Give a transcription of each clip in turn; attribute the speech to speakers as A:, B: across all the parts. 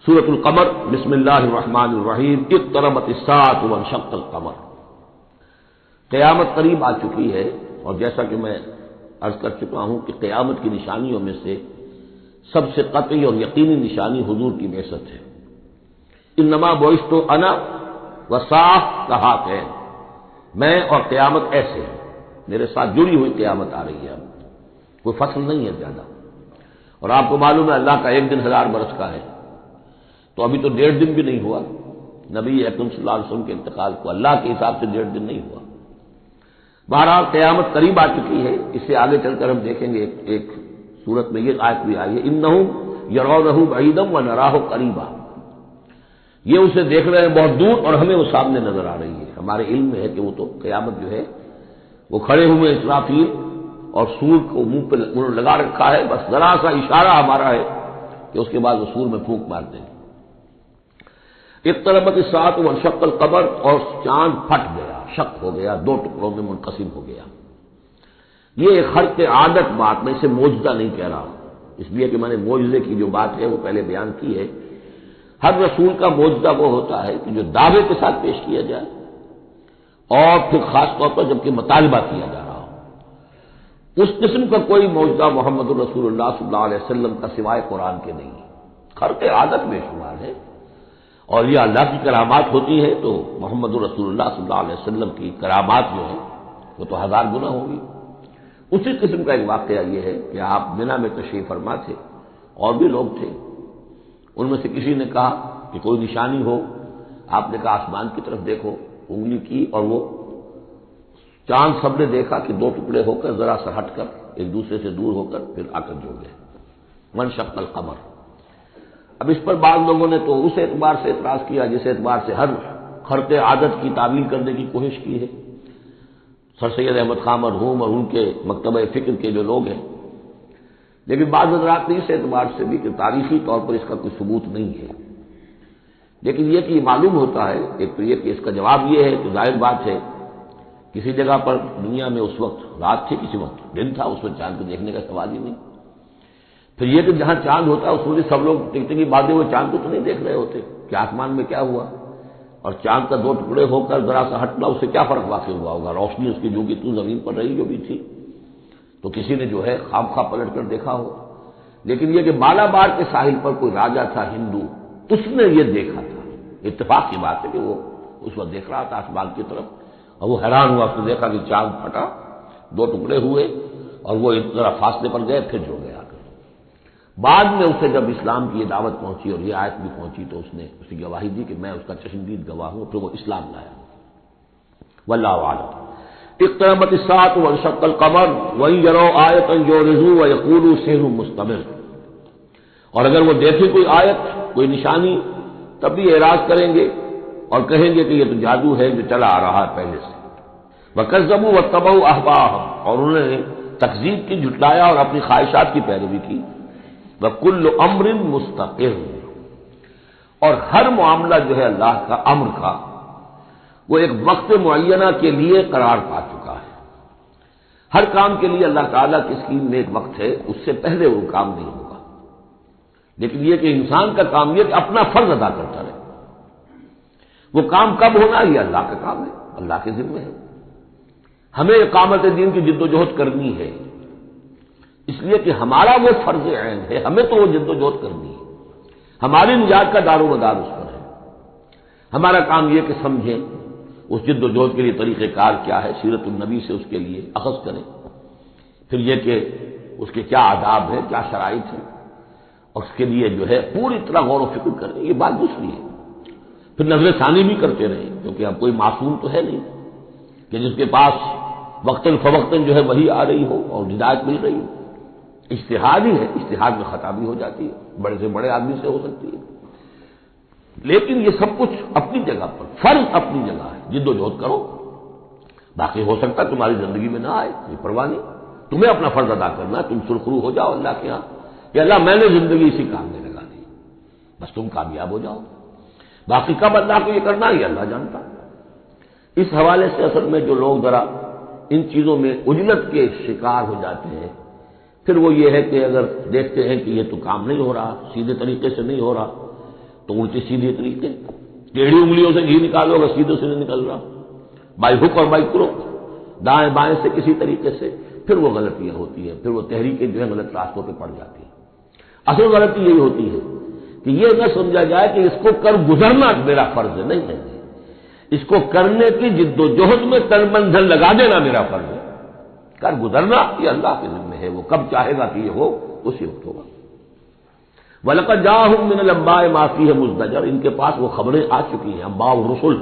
A: سورۃ القمر، بسم اللہ الرحمن الرحیم، اقتربت الساعۃ وانشق القمر۔ قیامت قریب آ چکی ہے، اور جیسا کہ میں عرض کر چکا ہوں کہ قیامت کی نشانیوں میں سے سب سے قطعی اور یقینی نشانی حضور کی بعثت ہے۔ انما بعثت انا والساعۃ کہاتین، میں اور قیامت ایسے ہیں، میرے ساتھ جڑی ہوئی قیامت آ رہی ہے۔ اب کوئی فصل نہیں ہے زیادہ، اور آپ کو معلوم ہے اللہ کا ایک دن 1000 برس کا ہے، تو ابھی تو 1.5 دن بھی نہیں ہوا نبی اکرم صلی اللہ علیہ وسلم کے انتقال کو، اللہ کے حساب سے 1.5 دن نہیں ہوا۔ بہرحال قیامت قریب آ چکی ہے۔ اس سے آگے چل کر ہم دیکھیں گے ایک صورت میں یہ آیت بھی آئی ہے، انہم یرونہ بعیدا ونراہ قریبا، یہ اسے دیکھ رہے ہیں بہت دور اور ہمیں وہ سامنے نظر آ رہی ہے۔ ہمارے علم میں ہے کہ وہ تو قیامت جو ہے وہ کھڑے ہوئے اسرافیل اور سور کو منہ پہ لگا رکھا ہے، بس ذرا سا اشارہ ہمارا ہے کہ اس کے بعد وہ سور میں پھونک مار دیں گے۔ اقتربت الساعۃ وانشق القمر، اور چاند پھٹ گیا، شق ہو گیا، 2 ٹکڑوں میں منقسم ہو گیا۔ یہ ایک خرق عادت بات، میں اسے معجزہ نہیں کہہ رہا ہوں، اس لیے کہ میں نے معجزے کی جو بات ہے وہ پہلے بیان کی ہے۔ ہر رسول کا معجزہ وہ ہوتا ہے کہ جو دعوے کے ساتھ پیش کیا جائے، اور پھر خاص طور پر جبکہ مطالبہ کیا جا رہا ہو۔ اس قسم کا کوئی معجزہ محمد الرسول اللہ صلی اللہ علیہ وسلم کا سوائے قرآن کے نہیں ہے، خرق عادت بے شمار ہے، اور یہ اللہ کی کرامات ہوتی ہے تو محمد الرسول اللہ صلی اللہ علیہ وسلم کی کرامات جو ہیں وہ تو 1000 گنا ہوگی۔ اسی قسم کا ایک واقعہ یہ ہے کہ آپ مینا میں تشریف فرما تھے، اور بھی لوگ تھے، ان میں سے کسی نے کہا کہ کوئی نشانی ہو، آپ نے کہا آسمان کی طرف دیکھو، انگلی کی اور وہ چاند سب نے دیکھا کہ 2 ٹکڑے ہو کر ذرا سا ہٹ کر ایک دوسرے سے دور ہو کر پھر آ کر جڑ گئے، وانشق القمر۔ اب اس پر بعض لوگوں نے تو اس اعتبار سے اعتراض کیا جس اعتبار سے ہر خرق عادت کی تعویل کرنے کی کوشش کی ہے، سر سید احمد خان مرحوم اور ان کے مکتبہ فکر کے جو لوگ ہیں، لیکن بعض حضرات نے اس اعتبار سے بھی کہ تاریخی طور پر اس کا کوئی ثبوت نہیں ہے، لیکن یہ کہ یہ معلوم ہوتا ہے، ایک تو یہ کہ اس کا جواب یہ ہے کہ ظاہر بات ہے کسی جگہ پر دنیا میں اس وقت رات تھی، کسی وقت دن تھا، اس میں چاند کو دیکھنے کا سوال ہی نہیں۔ پھر یہ کہ جہاں چاند ہوتا ہے اس میں سب لوگ ٹکٹکی باندھے ہوئے چاند کو تو نہیں دیکھ رہے ہوتے کہ آسمان میں کیا ہوا، اور چاند کا 2 ٹکڑے ہو کر ذرا سا ہٹنا اس سے کیا فرق واقع ہوا ہوگا، روشنی اس کی جو کہ تو زمین پر رہی جو بھی تھی، تو کسی نے جو ہے خواب پلٹ کر دیکھا ہو۔ لیکن یہ کہ مالابار کے ساحل پر کوئی راجا تھا ہندو، اس نے یہ دیکھا تھا، اتفاق کی بات ہے کہ وہ اس وقت دیکھ رہا تھا آسمان کی طرف، اور وہ حیران ہوا، اس نے دیکھا کہ چاند پھٹا، 2 ٹکڑے ہوئے، اور وہ ذرا فاصلے پر گئے پھر جڑ گیا۔ بعد میں اسے جب اسلام کی یہ دعوت پہنچی اور یہ آیت بھی پہنچی تو اس نے اس کی گواہی دی کہ میں اس کا چشمدید گواہ ہوں، پھر وہ اسلام لایا۔ واللہ اعلم۔ اقتربت الساعۃ وانشق القمر وان يروا آیۃ یعرضوا ویقولوا سحر مستمر، اور اگر وہ دیکھیں کوئی آیت، کوئی نشانی، تب بھی اعراض کریں گے اور کہیں گے کہ یہ تو جادو ہے جو چلا آ رہا ہے پہلے سے۔ وکذبوا واتبعوا اہواءهم، اور انہوں نے تکذیب کی، جھٹلایا اور اپنی خواہشات کی پیروی کی۔ وَكُلُّ أَمْرٍ مُسْتَقِرٌ، اور ہر معاملہ جو ہے اللہ کا امر کا وہ ایک وقت معینہ کے لیے قرار پا چکا ہے۔ ہر کام کے لیے اللہ تعالیٰ کی اسکیم میں ایک وقت ہے، اس سے پہلے وہ کام نہیں ہوگا۔ لیکن یہ کہ انسان کا کام یہ کہ اپنا فرض ادا کرتا رہے، وہ کام کب ہونا یہ اللہ کا کام ہے، اللہ کے ذمہ ہے۔ ہمیں اقامت دین کی جد و جہد کرنی ہے، اس لیے کہ ہمارا وہ فرض عین ہے، ہمیں تو وہ جد و جہد کرنی ہے، ہماری نجات کا دار و مدار اس پر ہے۔ ہمارا کام یہ کہ سمجھیں اس جد و جہد کے لیے طریقہ کار کیا ہے، سیرت النبی سے اس کے لیے اخذ کریں، پھر یہ کہ اس کے کیا آداب ہے، کیا شرائط ہے، اور اس کے لیے جو ہے پوری طرح غور و فکر کریں، یہ بات دوسری ہے۔ پھر نظر ثانی بھی کرتے رہیں، کیونکہ اب کوئی معصوم تو ہے نہیں کہ جس کے پاس وقتاً فوقتاً جو ہے وہی آ رہی ہو اور ہدایت مل رہی ہو۔ اجتہاد ہی ہے، اجتہاد میں خطا بھی ہو جاتی ہے، بڑے سے بڑے آدمی سے ہو سکتی ہے، لیکن یہ سب کچھ اپنی جگہ پر، فرض اپنی جگہ ہے، جد و جہد کرو، باقی ہو سکتا ہے تمہاری زندگی میں نہ آئے، یہ پرواہ نہیں، تمہیں اپنا فرض ادا کرنا ہے، تم سرخرو ہو جاؤ اللہ کے ہاں کہ اللہ میں نے زندگی اسی کام میں لگا دی، بس تم کامیاب ہو جاؤ، باقی کب اللہ کو یہ کرنا ہے یہ اللہ جانتا۔ اس حوالے سے اصل میں جو لوگ ذرا ان چیزوں میں عجلت کے شکار ہو جاتے ہیں، پھر وہ یہ ہے کہ اگر دیکھتے ہیں کہ یہ تو کام نہیں ہو رہا، سیدھے طریقے سے نہیں ہو رہا، تو الٹی سیدھی طریقے، ٹیڑھی انگلیوں سے گھی نکالو اگر سیدھے سے نہیں نکل رہا، بائی ہک اور بائی کروک، دائیں بائیں سے کسی طریقے سے، پھر وہ غلطیاں ہوتی ہیں، پھر وہ تحریکیں جو ہے غلط راستوں پہ پڑ جاتی ہیں۔ اصل غلطی یہی ہوتی ہے کہ یہ نہ سمجھا جائے کہ اس کو کر گزرنا میرا فرض ہے، نہیں ہے، اس کو کرنے کی جد و جہد میں تن من دھن لگا دینا میرا فرض ہے، کر گزرنا یہ اللہ کے ذمہ ہے، وہ کب چاہے گا کہ یہ ہو اسی وقت ہوگا۔ وَلَقَدْ جَاءَهُم مِّنَ الْأَنبَاءِ مَا فِيهِ مُزْدَجَرٌ، ان کے پاس وہ خبریں آ چکی ہیں، انباء الرسل،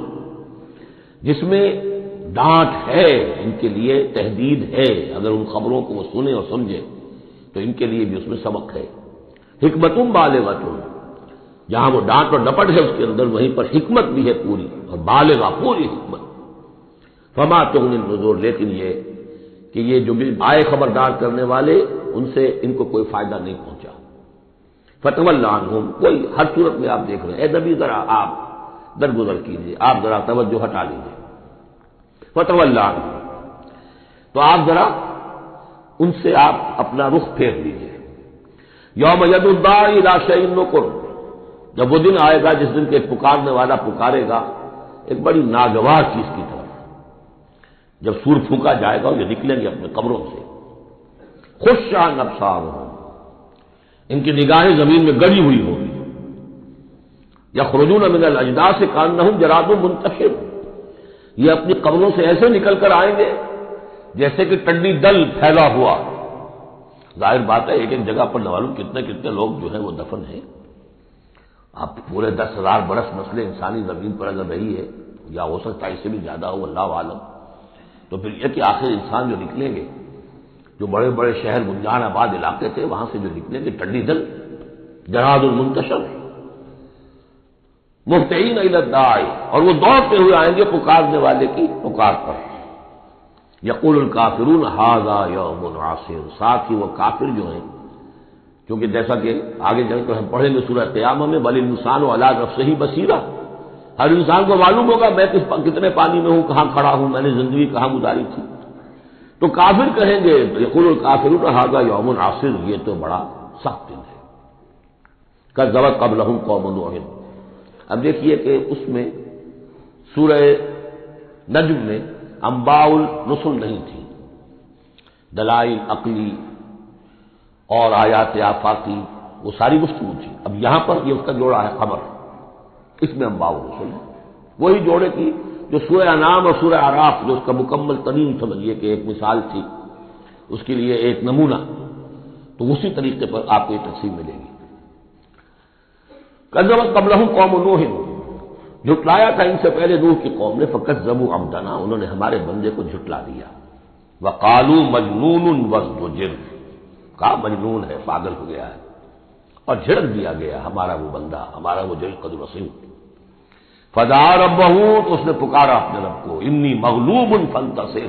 A: جس میں ڈانٹ ہے، ان کے لیے تحدید ہے، اگر ان خبروں کو وہ سنیں اور سمجھیں تو ان کے لیے بھی اس میں سبق ہے۔ حکمت بالغۃ، جہاں وہ ڈانٹ اور ڈپٹ ہے اس کے اندر، وہیں پر حکمت بھی ہے پوری، اور بالغہ پوری حکمت۔ فما تغنی النذور، لیکن یہ کہ یہ جو بھی آئے خبردار کرنے والے، ان سے ان کو کوئی فائدہ نہیں پہنچا۔ فتول عنہم، کوئی ہر صورت میں آپ دیکھ رہے ہیں، اے نبی ذرا آپ درگزر کیجیے، آپ ذرا توجہ ہٹا لیجیے۔ فتول عنہم، تو آپ ذرا ان سے آپ اپنا رخ پھیر لیجیے۔ یوم یدعو الداعی الی شیء نکر، جب وہ دن آئے گا جس دن کے پکارنے والا پکارے گا ایک بڑی ناگوار چیز کی طرف، جب سور پھونکا جائے گا اور یہ نکلیں گے اپنے قبروں سے، خشعا ابصارہم، ان کی نگاہیں زمین میں گڑی ہوئی ہوگی، یخرجون من الاجداث کانہم جراد منتشر، یہ اپنی قبروں سے ایسے نکل کر آئیں گے جیسے کہ ٹڈی دل پھیلا ہوا۔ ظاہر بات ہے ایک ایک جگہ پر نہ معلوم کتنے کتنے لوگ جو ہیں وہ دفن ہیں۔ اب پورے 10,000 برس نسل انسانی زمین پر اگر رہی ہے، یا ہو سکتا ہے اس سے بھی زیادہ ہو، اللہ عالم، تو پھر یہ کہ آخر انسان جو نکلیں گے، جو بڑے بڑے شہر گنجان آباد علاقے تھے وہاں سے جو نکلیں گے ٹڈی دل، جراد المنتشر، مہطعین الی الداعی، اور وہ دوڑتے ہوئے آئیں گے پکارنے والے کی پکار پر۔ یقول الکافرون ھذا یوم عسیر، ساتھ ہی وہ کافر جو ہیں، کیونکہ جیسا کہ آگے چل کر ہم پڑھیں گے سورہ قیامہ میں، بل الانسان علی نفسہ بصیرہ، ہر انسان کو معلوم ہوگا میں کتنے پانی میں ہوں، کہاں کھڑا ہوں، میں نے زندگی کہاں گزاری تھی۔ تو کافر کہیں گے، یقول الکافرون ھذا یوم عسیر، یہ تو بڑا سخت دن ہے۔ کذبت قبلہم قوم نوح، اب دیکھیے کہ اس میں سورہ نجم میں انباء الرسل نہیں تھی، دلائل عقلی اور آیات آفاقی وہ ساری گفتگو تھی۔ اب یہاں پر یہ اس کا جوڑا ہے خبر، اس میں انباء الرسل ہے، وہی جوڑے کی جو سورہ انعام اور سورہ اعراف جو اس کا مکمل ترین سمجھیے کہ ایک مثال تھی، اس کے لیے ایک نمونہ، تو اسی طریقے پر آپ کو یہ تقسیم ملے گی۔ کذبت قبلہم قوم نوح، جھٹلایا تھا ان سے پہلے نوح کی قوم نے، فکذبوا عبدنا، انہوں نے ہمارے بندے کو جھٹلا دیا، وقالوا مجنون وازدجر، کہا مجنون ہے، پاگل ہو گیا ہے، اور جھڑک دیا گیا ہمارا وہ بندہ، ہمارا وہ جل قدر رسول۔ فدعا ربہ، تو اس نے پکارا اپنے رب کو، انی مغلوب فانتصر،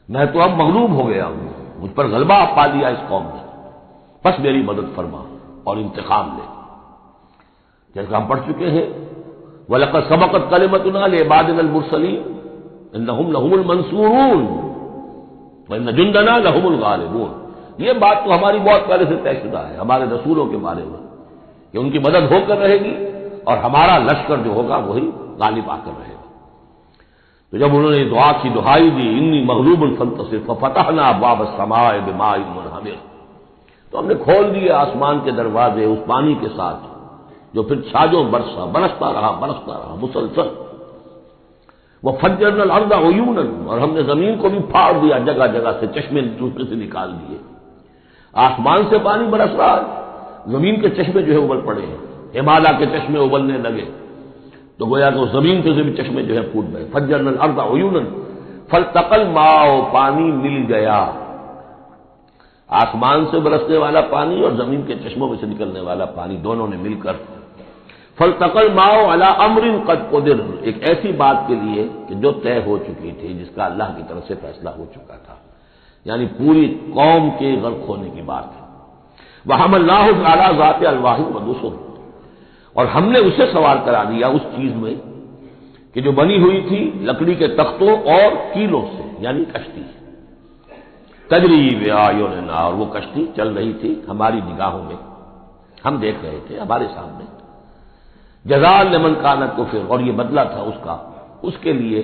A: میں تو اب مغلوب ہو گیا ہوں، مجھ پر غلبہ پا لیا اس قوم نے، بس میری مدد فرما اور انتقام لے۔ جیسا ہم پڑھ چکے ہیں، وَلَقَدْ سَبَقَتْ كَلِمَتُنَا لِعِبَادِنَا الْمُرْسَلِينَ إِنَّهُمْ لَهُمُ الْمَنْصُورُونَ وَإِنَّ جُنْدَنَا لَهُمُ الْغَالِبُونَ، یہ بات تو ہماری بہت پہلے سے طے شدہ ہے ہمارے رسولوں کے بارے میں کہ ان کی مدد ہو کر رہے گی، اور ہمارا لشکر جو ہوگا وہی غالب آ کر رہے گا۔ تو جب انہوں نے دعا کی دہائی دی، انی مغلوب فانتصر ففتحنا ابواب السماء بماء منہمر، تو ہم نے کھول دیے آسمان کے دروازے اس پانی کے ساتھ جو پھر چھاجوں برستا رہا مسلسل۔ وفجرنا الارض عیونا، اور ہم نے زمین کو بھی پھاڑ دیا، جگہ جگہ سے چشمے دوسرے سے نکال دیے، آسمان سے پانی برس رہا ہے، زمین کے چشمے جو ہے ابل پڑے ہیں، ہمالیہ کے چشمے ابلنے لگے، تو گویا کہ زمین سے بھی چشمے جو ہے پھوٹ گئے۔ فجرنا الارض عیونا فالتقى الماء، پانی مل گیا، آسمان سے برسنے والا پانی اور زمین کے چشموں میں سے نکلنے والا پانی دونوں نے مل کر، فالتقى الماء على امر قد قدر، ایک ایسی بات کے لیے کہ جو طے ہو چکی تھی، جس کا اللہ کی طرف سے فیصلہ ہو چکا تھا، یعنی پوری قوم کے غرق ہونے کی بات ہے۔ وحملناه على ذات الواح ودسر، اور ہم نے اسے سوار کرا دیا اس چیز میں کہ جو بنی ہوئی تھی لکڑی کے تختوں اور کیلوں سے، یعنی کشتی، تجری بأعیننا، اور وہ کشتی چل رہی تھی ہماری نگاہوں میں، ہم دیکھ رہے تھے ہمارے سامنے، جزاء لمن کان کفر، اور یہ بدلہ تھا اس کے لیے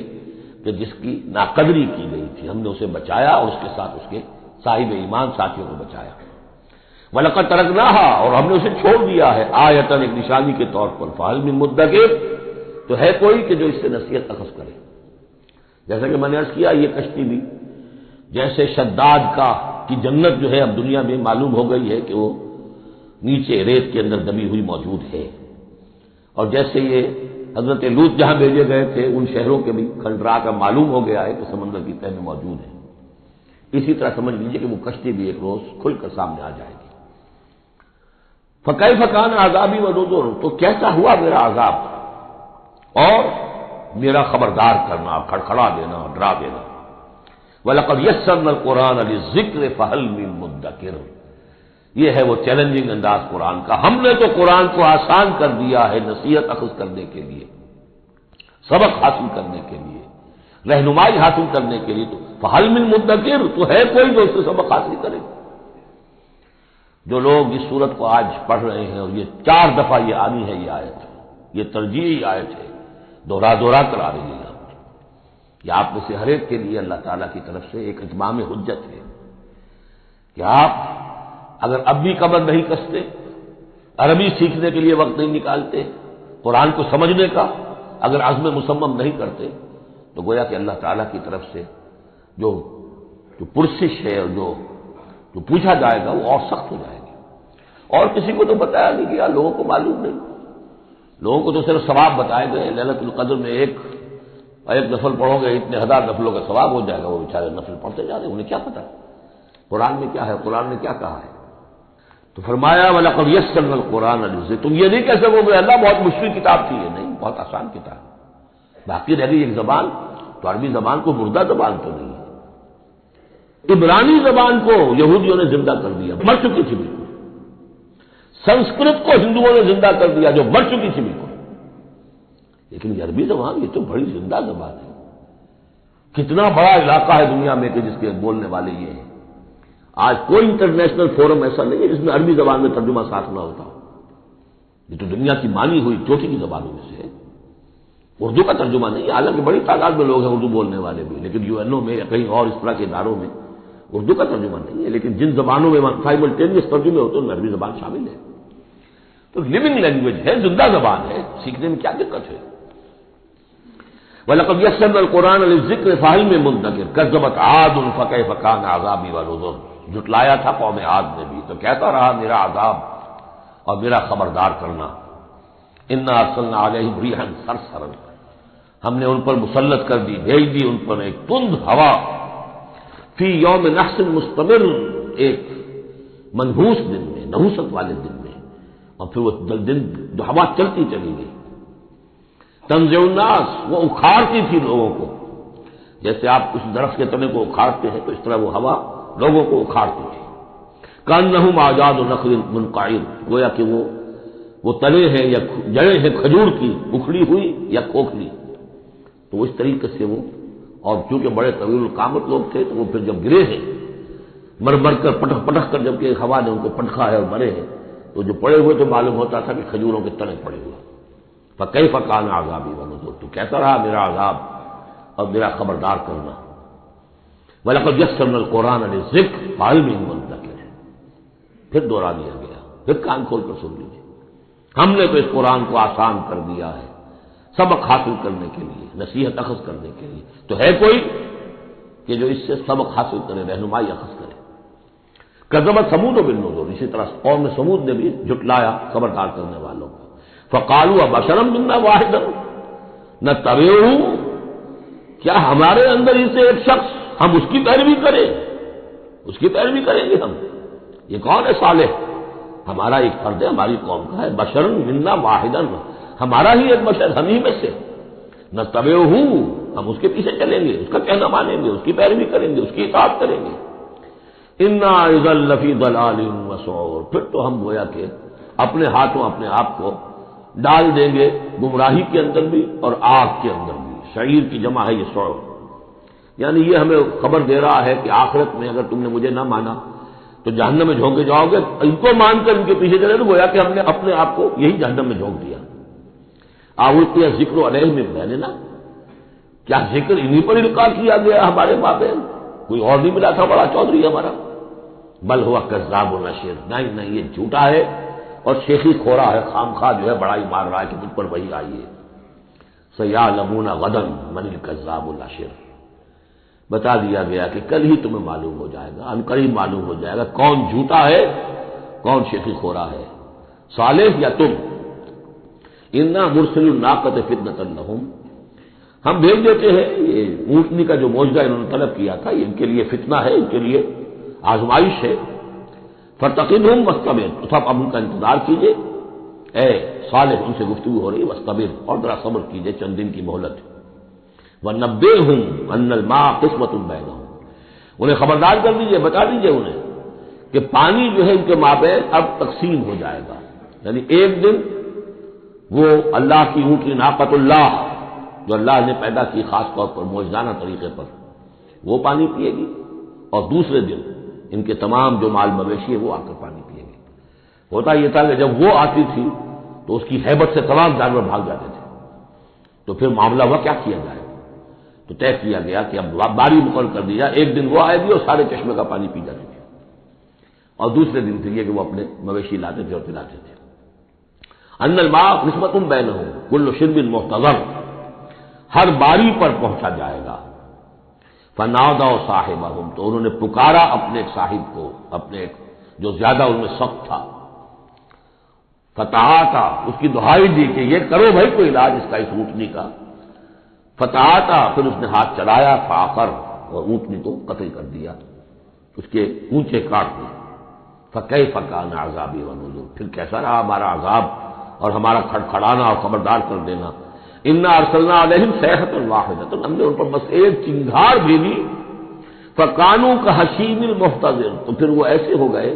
A: کہ جس کی ناقدری کی گئی تھی، ہم نے اسے بچایا اور اس کے ساتھ اس کے صاحب ایمان ساتھیوں کو بچایا۔ وَلَقَدْ تَرَكْنَاهَا، اور ہم نے اسے چھوڑ دیا ہے، آیتاً، ایک نشانی کے طور پر، فَهَلْ مِن مُدَّكِرٍ، تو ہے کوئی کہ جو اس سے نصیحت اخذ کرے۔ جیسا کہ میں نے عرض کیا، یہ کشتی بھی جیسے شداد کی جنت جو ہے اب دنیا میں معلوم ہو گئی ہے کہ وہ نیچے ریت کے اندر دبی ہوئی موجود ہے، اور جیسے یہ حضرت لوط جہاں بھیجے گئے تھے ان شہروں کے بھی کھنڈرا کا معلوم ہو گیا ہے کہ سمندر کی تہ میں موجود ہے، اسی طرح سمجھ لیجیے کہ وہ کشتی بھی ایک روز کھل کر سامنے آ جائے گی۔ فَكَيْفَ كَانَ عَذَابِي وَنُذُرِ، تو کیسا ہوا میرا عذاب اور میرا خبردار کرنا، کھڑکھڑا دینا، ڈرا دینا۔ وَلَقَدْ يَسَّرْنَا الْقُرْآنَ لِلذِّكْرِ فَهَلْ مِن مُدَّكِرٍ، یہ ہے وہ چیلنجنگ انداز قرآن کا، ہم نے تو قرآن کو آسان کر دیا ہے نصیحت اخذ کرنے کے لیے، سبق حاصل کرنے کے لیے، رہنمائی حاصل کرنے کے لیے، تو فَهَلْ مِن مُدَّكِرٍ، تو ہے کوئی جو اس سے سبق حاصل کرے۔ جو لوگ اس صورت کو آج پڑھ رہے ہیں، اور یہ 4 دفعہ یہ آنی ہے، یہ آیت، یہ ترجیحی آیت ہے، دوہرا کر آ رہی ہے، یہ آپ میں سے ہر ایک کے لیے اللہ تعالیٰ کی طرف سے ایک اتمام حجت ہے کہ آپ اگر اب بھی کمر نہیں کستے، عربی سیکھنے کے لیے وقت نہیں نکالتے، قرآن کو سمجھنے کا اگر عزم مصمم نہیں کرتے، تو گویا کہ اللہ تعالیٰ کی طرف سے جو پرسش ہے اور جو پوچھا جائے گا وہ اور سخت ہو جائے گی۔ اور کسی کو تو بتایا نہیں گیا، لوگوں کو معلوم نہیں، لوگوں کو تو صرف ثواب بتائے گئے، ليلۃ القدر میں ایک نفل پڑھو گے اتنے 1000 نفلوں کا ثواب ہو جائے گا، وہ بیچارے نفل پڑھتے جا رہے ہیں، انہیں کیا پتا قرآن میں کیا ہے، قرآن نے کیا کہا ہے۔ تو فرمایا وَلَقَدْ يَسَّرْنَا الْقُرْآنَ لِلذِّكْرِ، تم یہ نہیں کہہ سکو گے اللہ بہت مشکل کتاب تھی، یہ نہیں، بہت آسان کتاب، باقی رہ گئی ایک زبان، تو عربی زبان کو مردہ زبان تو نہیں ہے، عبرانی زبان کو یہودیوں نے زندہ کر دیا، مر چکی تھی بالکل، سنسکرت کو ہندوؤں نے زندہ کر دیا جو مر چکی تھی بالکل، لیکن یہ عربی زبان یہ تو بڑی زندہ زبان ہے، کتنا بڑا علاقہ ہے دنیا میں کہ جس کے بولنے والے یہ ہیں، آج کوئی انٹرنیشنل فورم ایسا نہیں ہے جس میں عربی زبان میں ترجمہ ساتھ نہ ہوتا ہو، یہ تو دنیا کی مانی ہوئی چوٹی کی زبانوں میں سے ہے، اردو کا ترجمہ نہیں ہے، حالانکہ بڑی تعداد میں لوگ ہیں اردو بولنے والے بھی، لیکن UN میں یا کہیں اور اس طرح کے اداروں میں اردو کا ترجمہ نہیں ہے، لیکن جن زبانوں میں سائملٹینیس ترجمے ہوتے ہیں ان میں عربی زبان شامل ہے، تو لیونگ لینگویج ہے، زندہ زبان ہے، سیکھنے میں کیا دقت ہے۔ وَلَقَدْ يَسَّرْنَا الْقُرْآنَ لِلذِّكْرِ فَهَلْ مِن مُدَّكِرٍ كَذَّبَتْ عَادٌ فَكَيْفَ كَانَ عَذَابِي وَنُذُرِ، جھٹلایا تھا قوم عاد نے بھی، تو کہتا رہا میرا عذاب اور میرا خبردار کرنا۔ اِنَّا أَرْسَلْنَا عَلَيْهِمْ رِيحًا صَرْصَرًا، ہم نے ان پر مسلط کر دی، بھیج دی ان پر ایک تند ہوا، فی یوم نحس مستمر، ایک منحوس دن میں، نحوست والے دن میں، اور پھر وہ دن جو ہوا چلتی چلی گئی، تنزع الناس، وہ اکھاڑتی تھی لوگوں کو، جیسے آپ اس درخت کے تنے کو اکھاڑتے ہیں تو اس طرح وہ ہوا لوگوں کو اکھاڑتی تھی، کأنہم اعجاز نخل منقعر، گویا کہ وہ تنے ہیں یا جڑیں ہیں کھجور کی اکھڑی ہوئی یا کھوکھلی، تو اس طریقے سے وہ، اور چونکہ بڑے طویل القامت لوگ تھے تو وہ پھر جب گرے ہیں مر کر پٹخ کر، جب کہ ہوا نے ان کو پٹخا ہے اور مرے ہیں، تو جو پڑے ہوئے تو معلوم ہوتا تھا کہ کھجوروں کے تنے پڑے ہوئے۔ فَكَيْفَ كَانَ عَذَابِي وَنُذُرِ، تو کہتا رہا میرا عذاب اور میرا خبردار کرنا۔ وَلَقَدْ يَسَّرْنَا الْقُرْآنَ لِلذِّكْرِ فَهَلْ مِن مُدَّكِرٍ، پھر دوہرا دیا گیا، پھر کان کھول کر سن لیجیے، ہم نے تو اس قرآن کو آسان کر دیا ہے سبق حاصل کرنے کے لیے، نصیحت اخذ کرنے کے لیے، تو ہے کوئی کہ جو اس سے سبق حاصل کرے، رہنمائی اخذ کرے۔ کذبت ثمود بالنذر، اسی طرح قوم ثمود نے بھی جھٹلایا خبردار کرنے والوں کو، فقالوا ابشرا منا واحدا نتبعہ، کیا ہمارے اندر ہی سے ایک شخص ہم اس کی پیروی کریں، اس کی پیروی کریں گے ہم، یہ کون ہے صالح، ہمارا ایک فرد ہے، ہماری قوم کا ہے، بشرا منا واحدا، ہمارا ہی ایک بشر، ہم ہی میں سے، نتبعہ، ہم اس کے پیچھے چلیں گے، اس کا کہنا مانیں گے، اس کی پیروی کریں گے، اس کی اطاعت کریں گے، انا اذا لفی ضلال وسعور، پھر تو ہم گویا کہ اپنے ہاتھوں اپنے آپ کو ڈال دیں گے گمراہی کے اندر بھی اور آگ کے اندر بھی، شعیر کی جمع ہے یہ سعور، یعنی یہ ہمیں خبر دے رہا ہے کہ آخرت میں اگر تم نے مجھے نہ مانا تو جہنم میں جھونکے جاؤ گے، ان کو مان کر ان کے پیچھے چلے تو گویا کہ ہم نے اپنے آپ کو یہی جہنم میں جھونک دیا۔ آوتی ذکر علیہ من بیننا، کیا ذکر انہی پر القاء کیا گیا ہمارے مابین؟ کوئی اور نہیں ملا تھا بڑا چودھری ہمارا؟ بل ہوا کذاب نشر، نہیں یہ جھوٹا ہے اور شیخی کھورا ہے، خام خواہ جو ہے بڑائی مار رہا ہے کہ مجھ پر وہی آئی ہے۔ سیعلمون غدا من الکذاب الاشر، بتا دیا گیا کہ کل ہی تمہیں معلوم ہو جائے گا، ان قریب معلوم ہو جائے گا کون جھوٹا ہے کون شیخی کھورا ہے، صالح یا تم۔ انا مرسل الناقۃ فتنۃ لہم، ہم بھیج دیتے ہیں یہ اونٹنی کا جو معجزہ انہوں نے طلب کیا تھا، یہ ان کے لیے فتنہ ہے، ان کے لیے آزمائش ہے۔ فرتقبہم واصطبر، تو اب ان کا انتظار کیجیے، اے صالح ان سے گفتگو ہو رہی، واصطبر، اور ذرا صبر کیجیے، چند دن کی مہلت۔ وَنَبِّئْهُمْ أَنَّ الْمَاءَ قِسْمَةٌ بَيْنَهُمْ، انہیں خبردار کر دیجیے، بتا دیجیے انہیں کہ پانی جو ہے ان کے مابین اب تقسیم ہو جائے گا، یعنی ایک دن وہ اللہ کی اونٹنی ناقۃ اللہ جو اللہ نے پیدا کی خاص طور پر معجزانہ طریقے پر، وہ پانی پیے گی، اور دوسرے دن ان کے تمام جو مال مویشی ہے وہ آ کر پانی پیے گی۔ ہوتا یہ تھا کہ جب وہ آتی تھی تو اس کی ہیبت سے تمام جانور بھاگ جاتے تھے، تو پھر معاملہ ہوا کیا کیا جائے، تو طے کیا گیا کہ اب باری مقرر کر دیا، ایک دن وہ آئے گی اور سارے چشمے کا پانی پی جاتے تھے، اور دوسرے دن پھر یہ کہ وہ اپنے مویشی لاتے تھے اور پلاتے تھے۔ ان الماء قسمۃ بینہم کل شرب محتضر، ہر باری پر پہنچا جائے گا۔ فنادوا صاحبہم، تو انہوں نے پکارا اپنے ایک صاحب کو، اپنے ایک جو زیادہ ان میں سخت تھا، فتحاتا، اس کی دہائی دی کہ یہ کرو بھائی کوئی علاج اس کا، اس اونٹنی کا۔ فتحاتا، پھر اس نے ہاتھ چلایا، فعقر، اور اونٹنی کو قتل کر دیا، اس کے اونچے کاٹ دیے۔ فکیف کان عذابی ونذر، پھر کیسا رہا ہمارا عذاب اور ہمارا کھڑکھڑانا اور خبردار کر دینا۔ انا ارسلنا علیہم صیحۃ واحدۃ، ہم نے ان پر بس ایک چنگھار بھیجی، فکانوا کحشیم المحتضر، تو پھر وہ ایسے ہو گئے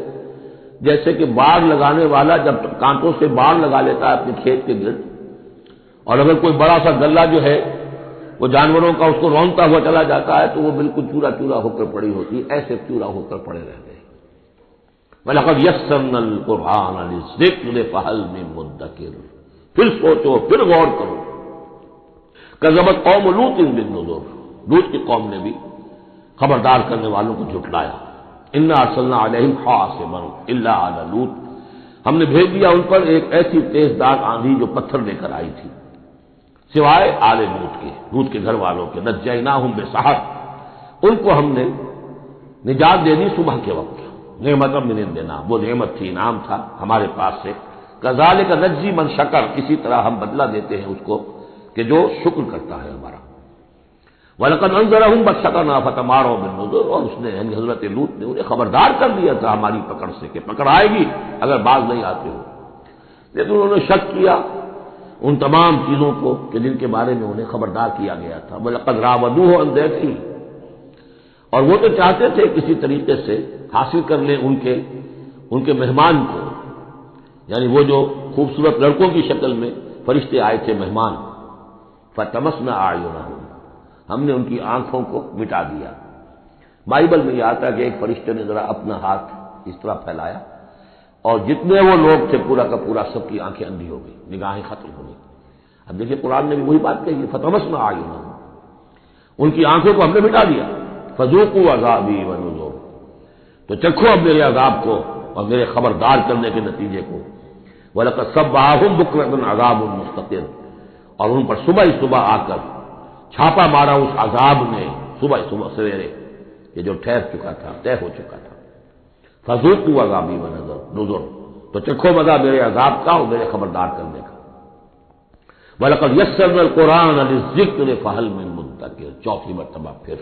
A: جیسے کہ باڑ لگانے والا جب کانٹوں سے باڑ لگا لیتا ہے اپنے کھیت کے گرد، اور اگر کوئی بڑا سا گلہ جو ہے وہ جانوروں کا اس کو رونتا ہوا چلا جاتا ہے تو وہ بالکل چورا چورا ہو کر پڑی ہوتی ہے، ایسے چورا ہو کر پڑے رہ گئے۔ وَلَقَدْ يَسَّرْنَا الْقُرْآنَ لِلذِّكْرِ فَهَلْ مِن مُدَّكِرٍ، پھر سوچو، پھر غور کرو۔ کذبت قوم لوط بالنذر، لوط کی قوم نے بھی خبردار کرنے والوں کو جھٹلایا۔ انا ارسلنا علیہم حاصبا الا آل لوط، ہم نے بھیج دیا ان پر ایک ایسی تیز دار آندھی جو پتھر لے کر آئی تھی، سوائے آل لوط کے گھر والوں کے۔ نجیناہم بسحر، ان کو ہم نے نجات دے دی صبح کے وقت، نعمت من عندنا، وہ نعمت تھی، انعام تھا ہمارے پاس سے۔ کذالک نجزی من شکر، اسی طرح ہم بدلہ دیتے ہیں اس کو کہ جو شکر کرتا ہے ہمارا۔ وَلَقَدْ أَنذَرَهُمْ بَطْشَتَنَا فَتَمَارَوْا بِالنُّذُرِ، اور اس نے یعنی حضرت لوط نے انہیں خبردار کر دیا تھا ہماری پکڑ سے کہ پکڑ آئے گی اگر باز نہیں آتے ہو، لیکن انہوں نے شک کیا ان تمام چیزوں کو کہ جن کے بارے میں انہیں خبردار کیا گیا تھا۔ وَلَقَدْ رَاوَدُوهُ عَنْ ضَيْفِهِ، اور وہ تو چاہتے تھے کسی طریقے سے حاصل کر لیں ان کے مہمان کو، یعنی وہ جو خوبصورت لڑکوں کی شکل میں فرشتے آئے تھے مہمان۔ فَطَمَسْنَا أَعْيُنَهُمْ، ہم نے ان کی آنکھوں کو مٹا دیا۔ بائبل میں یہ آتا ہے کہ ایک فرشتے نے ذرا اپنا ہاتھ اس طرح پھیلایا اور جتنے وہ لوگ تھے پورا کا پورا سب کی آنکھیں اندھی ہو گئی، نگاہیں ختم ہو گئی۔ اب دیکھیے قرآن نے بھی وہی بات کہی ہے، فَطَمَسْنَا أَعْيُنَهُمْ، ان کی آنکھوں کو ہم نے مٹا دیا۔ فَذُوقُوا عَذَابِي وَنُذُرِ، تو چکھو اب میرے عذاب کو اور میرے خبردار کرنے کے نتیجے کو۔ وَلَقَدْ صَبَّحَهُمْ بُكْرَةً عَذَابٌ مُسْتَقِرٌ، اور ان پر صبح ہی صبح آ کر چھاپا مارا اس عذاب نے، صبح سویرے، یہ جو ٹھہر چکا تھا، طے ہو چکا تھا۔ فَذُوقُوا عَذَابِي وَنُذُرِ، تو چکھو مزہ میرے عذاب کا اور میرے خبردار کرنے کا۔ وَلَقَدْ يَسَّرْنَا الْقُرْآنَ لِلذِّكْرِ فَهَلْ مِن مُدَّكِرٍ، چوتھی مرتبہ پھر۔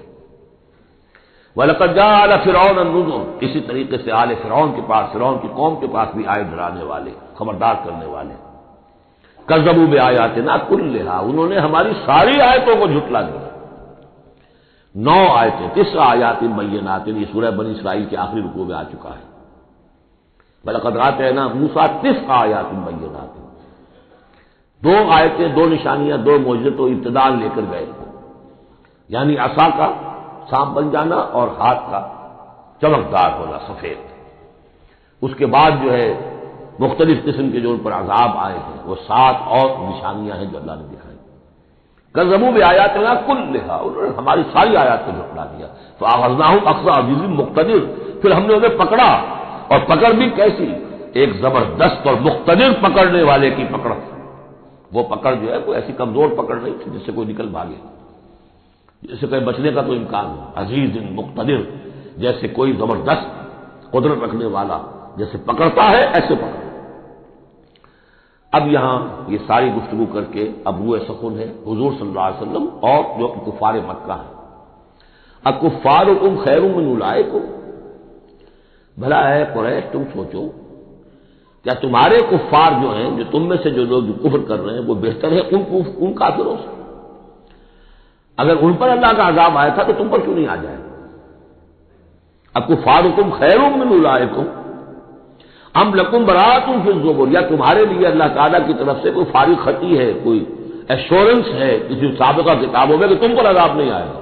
A: وَلَقَدْ جَاءَ آلَ فِرْعَوْنَ النُّذُرُ، اسی طریقے سے آل فرعون کے پاس، فرعون کی قوم کے پاس بھی آئے ڈرانے والے، خبردار کرنے والے۔ کذبوا بآیاتنا کلھا، انہوں نے ہماری ساری آیتوں کو جھٹلا دیا۔ 9 آیتیں، 9 آیات بینات، یہ سورہ بنی اسرائیل کے آخری رکوع میں آ چکا ہے۔ وَلَقَدْ آتَيْنَا مُوسَىٰ 9 آیات بینات، 2 آیتیں، 2 نشانیاں، 2 معجزے تو ابتداء لے کر گئے، یعنی عصا کا سانپ بن جانا اور ہاتھ کا چمکدار ہونا سفید۔ اس کے بعد جو ہے مختلف قسم کے جو ان پر عذاب آئے ہیں وہ 7 اور نشانیاں ہیں جو اللہ نے دکھائی. کذبوا بآیاتنا کلھا، انہوں نے ہماری ساری آیات کو جھٹلا دیا. فأخذناہم اخذ عزیز مقتدر، پھر ہم نے انہیں پکڑا، اور پکڑ بھی کیسی؟ ایک زبردست اور مقتدر پکڑنے والے کی پکڑ. وہ پکڑ جو ہے کوئی ایسی کمزور پکڑ نہیں تھی جس سے کوئی نکل بھاگے، جس سے کہیں بچنے کا تو امکان ہو. عزیز مقتدر، جیسے کوئی زبردست قدرت رکھنے والا جیسے پکڑتا ہے ایسے پکڑ. اب یہاں یہ ساری گفتگو کر کے اب روئے سخن ہے حضور صلی اللہ علیہ وسلم اور جو کفار مکہ ہیں. اکفارکم خیر من اولئکم، بھلا ہے قریش تم سوچو کیا تمہارے کفار جو ہیں، جو تم میں سے جو لوگ جو کفر کر رہے ہیں، وہ بہتر ہے ان کافروں سے؟ اگر ان پر اللہ کا عذاب آیا تھا تو تم پر کیوں نہیں آ جائے؟ اکفارکم خیر من اولئکم ام لکم براۃ فی الزبر، یا تمہارے لیے اللہ تعالیٰ کی طرف سے کوئی فارغ خطی ہے، کوئی ایشورنس ہے کسی سابقہ کتابوں میں کہ تم پر عذاب نہیں آئے گا؟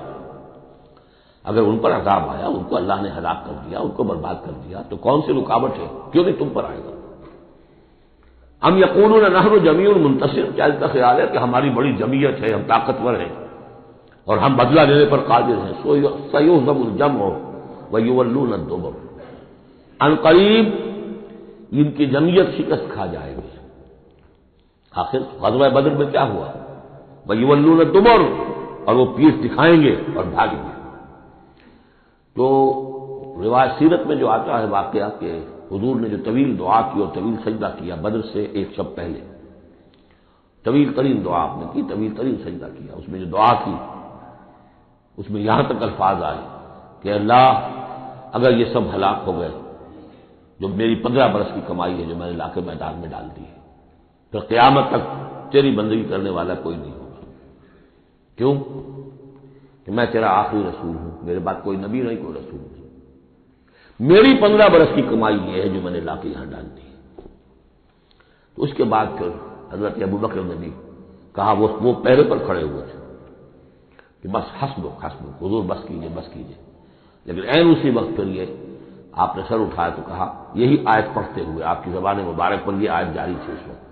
A: اگر ان پر عذاب آیا، ان کو اللہ نے ہلاک کر دیا، ان کو برباد کر دیا، تو کون سی رکاوٹ ہے؟ کیوں نہیں تم پر آئے گا؟ ام یقولون نحن جمیع منتصر، کیا اس کا خیال ہے کہ ہماری بڑی جمعیت ہے، ہم طاقتور ہیں اور ہم بدلہ لینے پر قادر ہیں؟ سیہزم الجمع ویولون الدبر، ان قریب ان کی جمعیت شکست کھا جائے گی. آخر غزوہ بدر میں کیا ہوا؟ ویولون الدبر، اور وہ پیٹھ دکھائیں گے اور بھاگیں گے. تو روایت سیرت میں جو آتا ہے واقعہ کہ حضور نے جو طویل دعا کی اور طویل سجدہ کیا بدر سے ایک شب پہلے، طویل ترین دعا آپ نے کی، طویل ترین سجدہ کیا. اس میں جو دعا کی اس میں یہاں تک الفاظ آئے کہ اللہ اگر یہ سب ہلاک ہو گئے، جو میری 15 برس کی کمائی ہے جو میں نے لا کے میدان میں ڈال دی ہے، پھر قیامت تک تیری بندگی کرنے والا کوئی نہیں ہوگا. کیوں؟ کہ میں تیرا آخری رسول ہوں، میرے بعد کوئی نبی نہیں، کوئی رسول نہیں. میری 15 برس کی کمائی یہ ہے جو میں نے لا کے یہاں ڈال دی. تو اس کے بعد پھر حضرت ابوبکر نے بھی کہا، وہ پہرے پر کھڑے ہوئے تھے کہ بس حسب حضور بس کیجیے. لیکن عین اسی وقت پھر یہ آپ نے سر اٹھایا تو کہا، یہی آیت پڑھتے ہوئے آپ کی زبان مبارک پر یہ آیت جاری تھی اس وقت،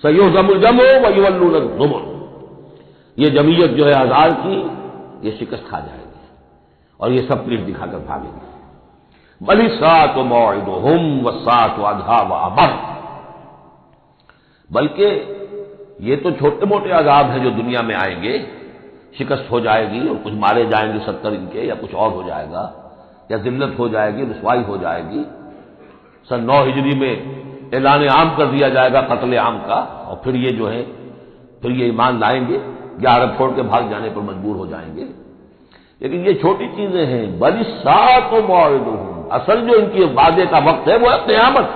A: سیہزم الجمع ویولون الدبر، یہ جمعیت جو ہے ہزار کی یہ شکست کھا جائے گی اور یہ سب پیٹھ دکھا کر بھاگیں گے. بل الساعۃ موعدہم والساعۃ ادھیٰ وامر، بلکہ یہ تو چھوٹے موٹے عذاب ہیں جو دنیا میں آئیں گے، شکست ہو جائے گی اور کچھ مارے جائیں گے 70 ان کے، یا کچھ اور ہو جائے گا، یا ذلت ہو جائے گی، رسوائی ہو جائے گی. سن 9 ہجری میں اعلان عام کر دیا جائے گا قتل عام کا، اور پھر یہ جو ہے پھر یہ ایمان لائیں گے یا عرب چھوڑ کے بھاگ جانے پر مجبور ہو جائیں گے. لیکن یہ چھوٹی چیزیں ہیں. بل الساعۃ موعدہم، اصل جو ان کی وعدے کا وقت ہے وہ ہے قیامت.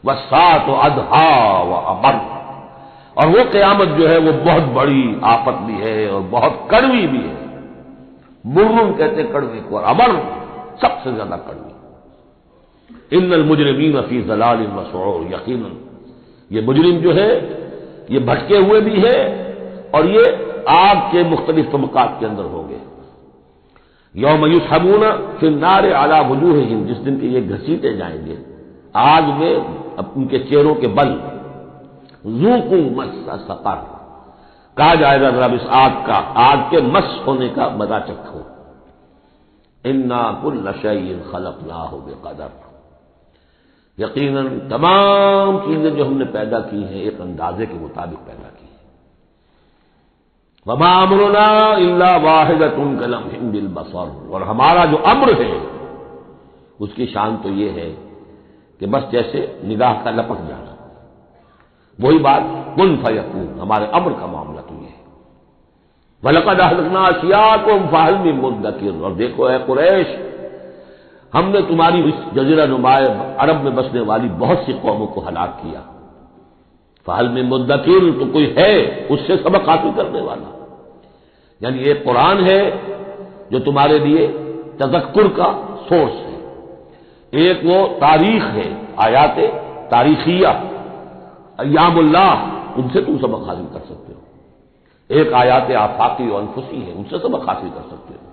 A: والساعۃ ادھیٰ وامر، اور وہ قیامت جو ہے وہ بہت بڑی آفت بھی ہے اور بہت کڑوی بھی ہے. مرن کہتے کڑوے کو، اور امر سب سے زیادہ کڑوی. ان المجرمین فی ضلال وسعور، یقیناً یہ مجرم جو ہے یہ بھٹکے ہوئے بھی ہے اور یہ آگ کے مختلف طبقات کے اندر ہوں گے. یوم یسحبون فی النار علی وجوہہم، جس دن کے یہ گھسیٹے جائیں گے آگ میں ان کے چہروں کے بل. ذوقوا مس سقر، کہا جائے گا ذرا اس آگ کے مس ہونے کا مزہ چکھو. انا کل شیء خلقناہ بقدر، یقیناً تمام چیزیں جو ہم نے پیدا کی ہیں ایک اندازے کے مطابق پیدا کی ہیں. وما امرنا الا واحدۃ کلمح بالبصر، اور ہمارا جو امر ہے اس کی شان تو یہ ہے کہ بس جیسے نگاہ کا لپک جانا. وہی بات کن فیکون، ہمارے امر کا معاملہ تو یہ ہے. وَلَقَدْ أَهْلَكْنَا أَشْيَاعَكُمْ فَهَلْ مِن مُدَّكِرٍ، اور دیکھو اے قریش، ہم نے تمہاری اس جزیرہ نما عرب میں بسنے والی بہت سی قوموں کو ہلاک کیا. فَهَلْ مِن مُدَّكِرٍ، تو کوئی ہے اس سے سبق حاصل کرنے والا. یعنی ایک قرآن ہے جو تمہارے لیے تذکر کا سورس ہے، ایک وہ تاریخ ہے، آیات تاریخیہ، ایام اللہ، ان سے تم سبق حاصل کر سکتے ہو. ایک آیات آفاقی و انفسی ہے، ان سے سبق حاصل کر سکتے ہو.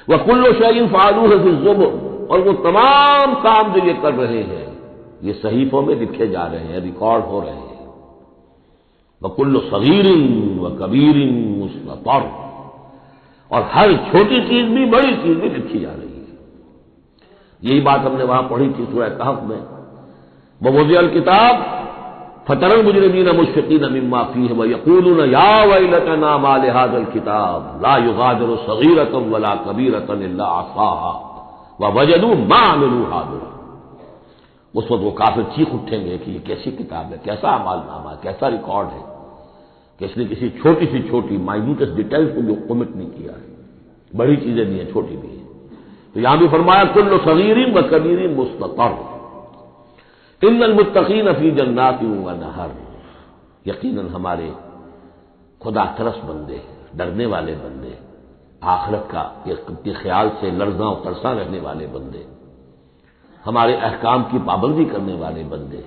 A: وَكُلُّ شَيْءٍ فَعَلُوهُ فِي الزُّبُرِ، اور وہ تمام کام جو یہ کر رہے ہیں یہ صحیفوں میں لکھے جا رہے ہیں، ریکارڈ ہو رہے ہیں۔ وَكُلُّ صَغِيرٍ وَكَبِيرٍ مُسْتَطَرٌ، اور ہر چھوٹی چیز بھی بڑی چیز بھی لکھی جا رہی ہے۔ یہی بات ہم نے وہاں پڑھی تھی سورہ کہف میں، وَوُضِعَ الْكِتَابُ فَتَرَى الْمُجْرِمِينَ مُشْفِقِينَ مِمَّا فِيهِ وَيَقُولُونَ يَا وَيْلَتَنَا مَا لِهَذَا الْكِتَابِ لَا يُغَادِرُ صَغِيرَةً وَلَا كَبِيرَةً إِلَّا أَحْصَاهَا وَوَجَدُوا مَا عَمِلُوا حَاضِرًا۔ اس وقت وہ کافر چیخ اٹھیں گے کہ یہ کیسی کتاب ہے، کیسا اعمال نامہ ہے، کیسا ریکارڈ ہے کہ اس نے کسی چھوٹی سی چھوٹی مائنیوٹس ڈیٹیل کو بھی کمٹ نہیں کیا ہے، بڑی چیزیں بھی ہیں چھوٹی بھی ہیں۔ تو یہاں بھی فرمایا کل صغیر و کبیر مستطر، ان المتقین فی جنات و نہر، یقیناً ہمارے خدا ترس بندے، ڈرنے والے بندے، آخرت کا کے خیال سے لرزاں و ترساں رہنے والے بندے، ہمارے احکام کی پابندی کرنے والے بندے،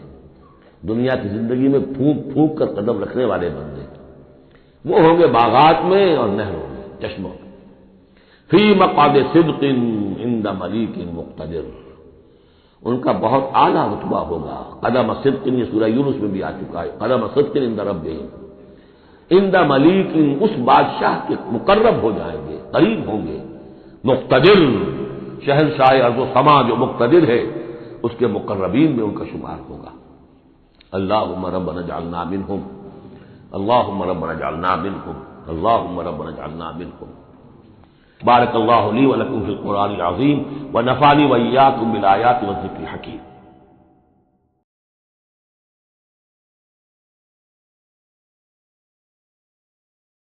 A: دنیا کی زندگی میں پھونک پھونک کر قدم رکھنے والے بندے، وہ ہوں گے باغات میں اور نہروں میں، چشموں میں، فی مقعد صدق عند ملیک مقتدر، ان کا بہت اعلیٰ رتبہ ہوگا۔ قدم صدق، یہ سورہ یونس میں بھی آ چکا ہے، قدم صدق عند ربہم، عند ملیک، اس بادشاہ کے مقرب ہو جائیں گے، قریب ہوں گے، مقتدر، شہنشاہ ارض و سما جو مقتدر ہے اس کے مقربین میں ان کا شمار ہوگا۔ اللہم ربنا اجعلنا منہم، اللہم ربنا اجعلنا منہم، اللہم ربنا اجعلنا منہم۔ بارک اللہ لی ولکم فی القرآن العظیم ونفعنی وإیاکم بالآیات والذکر الحکیم۔